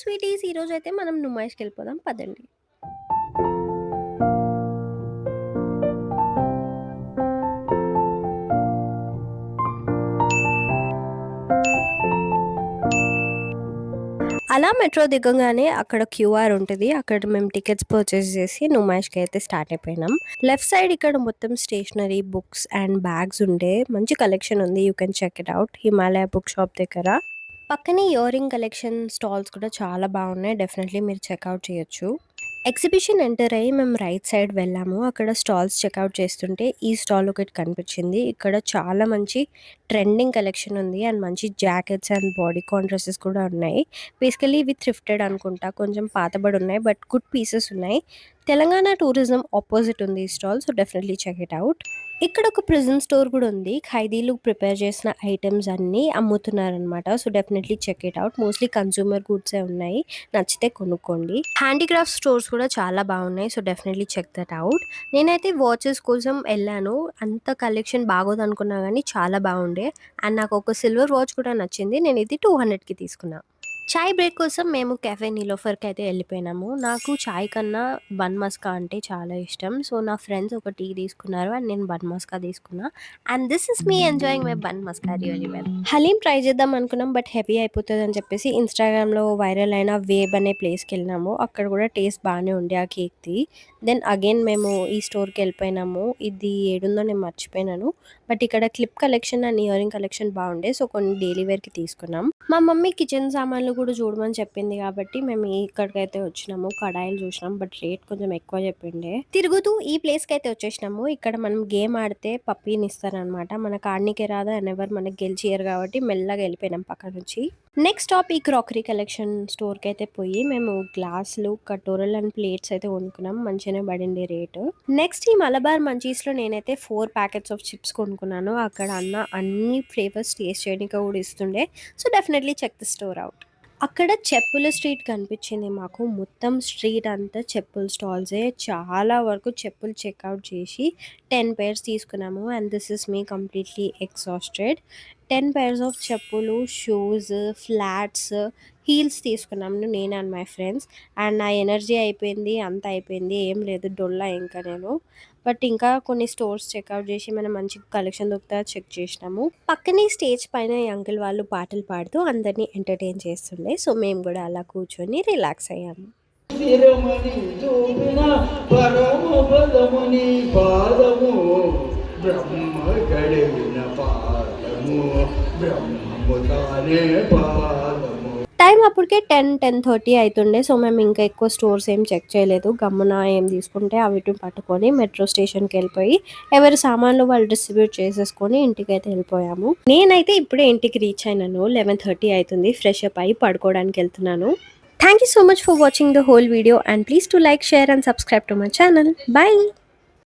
Sweeties ఈరోజైతే మనం నుమాయిష్‌కెళ్ళిపోదాం పదండి. అలా మెట్రో దిగంగానే అక్కడ క్యూఆర్ ఉంటది. అక్కడ మేము టికెట్స్ పర్చేస్ చేసి నుమాయిష్‌కైతే స్టార్ట్ అయిపోయినాం. లెఫ్ట్ సైడ్ ఇక్కడ మొత్తం స్టేషనరీ, బుక్స్ అండ్ బ్యాగ్స్ ఉండే మంచి కలెక్షన్ ఉంది. You can check it out. Himalaya book shop దగ్గర. పక్కనే ఇయర్ రింగ్ కలెక్షన్ స్టాల్స్ కూడా చాలా బాగున్నాయి. డెఫినెట్‌లీ మీరు చెక్‌ఔట్ చేయొచ్చు. ఎగ్జిబిషన్ ఎంటర్ అయ్యి మేము రైట్ సైడ్ వెళ్ళాము. అక్కడ స్టాల్స్ చెక్‌ఔట్ చేస్తుంటే ఈ స్టాల్ ఒకటి కనిపించింది. ఇక్కడ చాలా మంచి ట్రెండింగ్ కలెక్షన్ ఉంది. అండ్ మంచి జాకెట్స్ అండ్ బాడీకాన్ డ్రెసెస్ కూడా ఉన్నాయి. బేసికల్లీ ఇవి థ్రిఫ్టెడ్ అనుకుంటా. కొంచెం పాతబడి ఉన్నాయి. బట్ గుడ్ పీసెస్ ఉన్నాయి. తెలంగాణ టూరిజం అపోజిట్ ఉంది ఈ stall. So definitely check it out. ఇక్కడ ఒక ప్రిజన్ స్టోర్ కూడా ఉంది. ఖైదీలు ప్రిపేర్ చేసిన ఐటెమ్స్ అన్నీ అమ్ముతున్నారనమాట. So definitely check it out. Mostly consumer గూడ్సే ఉన్నాయి. నచ్చితే కొనుక్కోండి. హ్యాండీక్రాఫ్ట్ స్టోర్స్ కూడా చాలా బాగున్నాయి. So definitely check that out. నేనైతే వాచెస్ కోసం ఎళ్ళాను. అంత కలెక్షన్ బాగోదనుకున్నా గానీ చాలా బాగుండే. అండ్ నాకు ఒక సిల్వర్ వాచ్ కూడా నచ్చింది. నేను ఇది 200కి తీసుకున్నా. చాయ్ బ్రేక్ కోసం మేము కెఫే నిలోఫర్‌కి అయితే ఎళ్ళిపోయినాము. నాకు చాయ్ కన్నా బన్ మస్కా అంటే చాలా ఇష్టం. సో నా ఫ్రెండ్స్ ఒక టీ తీసుకున్నారు. అండ్ నేను బన్ మస్కా తీసుకున్నా. And this is me enjoying my bun maska really well. Haleem try చేద్దాం అనుకున్నాం. బట్ హెవీ అయిపోతదని చెప్పేసి ఇన్‌స్టాగ్రామ్‌లో వైరల్ అయిన వేబ్ అనే ప్లేస్‌కెళ్ళినాము. అక్కడ కూడా టేస్ట్ బానే ఉండే ఆ కేక్‌ది. దెన్ అగైన్ మేము ఈ స్టోర్‌కెళ్ళిపోయినాము. ఇది ఏడుందో నేను మర్చిపోయినాను. బట్ ఇక్కడ clip collection and ear ring collection బాగుండే. సో కొన్ని డైలీ వేర్‌కి తీసుకున్నాం. మా మమ్మీ కిచెన్ సామాన్లు కూడా చూడమని చెప్పింది కాబట్టి మేము ఇక్కడికైతే వచ్చినాము. కడాయిలు చూసినాం. బట్ రేట్ కొంచెం ఎక్కువ చెప్పిండే. తిరుగుతూ ఈ ప్లేస్‌కి అయితే వచ్చేసినాము. ఇక్కడ మనం గేమ్ ఆడితే పప్పీని ఇస్తారనమాట. మనకు ఆడనీకే రాదు. అండ్ ఎవరు మనకి గెలిచియరు కాబట్టి మెల్లగా వెళ్ళిపోయినాం పక్క నుంచి. నెక్స్ట్ స్టాప్ ఈ క్రాకరీ కలెక్షన్ స్టోర్‌కి అయితే పోయి మేము గ్లాసులు, కటోరలు అండ్ ప్లేట్స్ అయితే కొనుక్కున్నాం. మంచిగానే పడింది రేటు. నెక్స్ట్ ఈ మలబార్ మంచీస్‌లో నేనైతే 4 ప్యాకెట్స్ ఆఫ్ చిప్స్ కొనుక్కున్నాను. అక్కడ అన్న అన్ని ఫ్లేవర్స్ టేస్ట్ చేయడానికి కూడా ఇస్తుండే. So definitely check the store out. అక్కడ చెప్పుల స్ట్రీట్ కనిపించింది మాకు. మొత్తం స్ట్రీట్ అంతా చెప్పుల స్టాల్సే. చాలా వరకు చెప్పులు చెక్‌ఔట్ చేసి 10 పెయిర్స్ తీసుకున్నాము. And this is me completely exhausted. 10 pairs of చెప్పులు, షూస్, ఫ్లాట్స్, హీల్స్ తీసుకున్నాము నేను అండ్ మై ఫ్రెండ్స్. అండ్ నా ఎనర్జీ అయిపోయింది. అంతా అయిపోయింది. ఏం లేదు డొల్లా ఇంకా నేను. బట్ ఇంకా కొన్ని స్టోర్స్ చెక్‌ఔట్ చేసి మనం మంచి కలెక్షన్ దొరుకుతదా చెక్ చేసినాము. పక్కనే స్టేజ్ పైన ఈ అంకుల్ వాళ్ళు పాటలు పాడుతూ అందరిని ఎంటర్‌టైన్ చేస్తుండే. సో మేము కూడా అలా కూర్చొని రిలాక్స్ అయ్యాము. స్థిరమని చూపిన పరమపదముని పాదము బ్రహ్మ గడివిన పాదము బ్రహ్మము తానే పాదము. టైం అప్పటికే 10, 10:30 అయితుండే. సో మేము ఇంకా ఎక్కువ స్టోర్స్ ఏం చెక్ చేయలేదు. గమ్మున ఏం తీసుకుంటే అవిటిని పట్టుకొని మెట్రో స్టేషన్‌కి వెళ్ళిపోయి ఎవరి సామాన్లు వాళ్ళు డిస్ట్రిబ్యూట్ చేసేసుకొని ఇంటికైతే వెళ్ళిపోయాము. నేనైతే ఇప్పుడే ఇంటికి రీచ్ అయినాను. 11:30 అయితుంది. ఫ్రెష్ అప్ అయ్యి పడుకోవడానికి వెళ్తున్నాను. Thank you so much for watching the whole video and please do like, share and subscribe to my channel. Bye.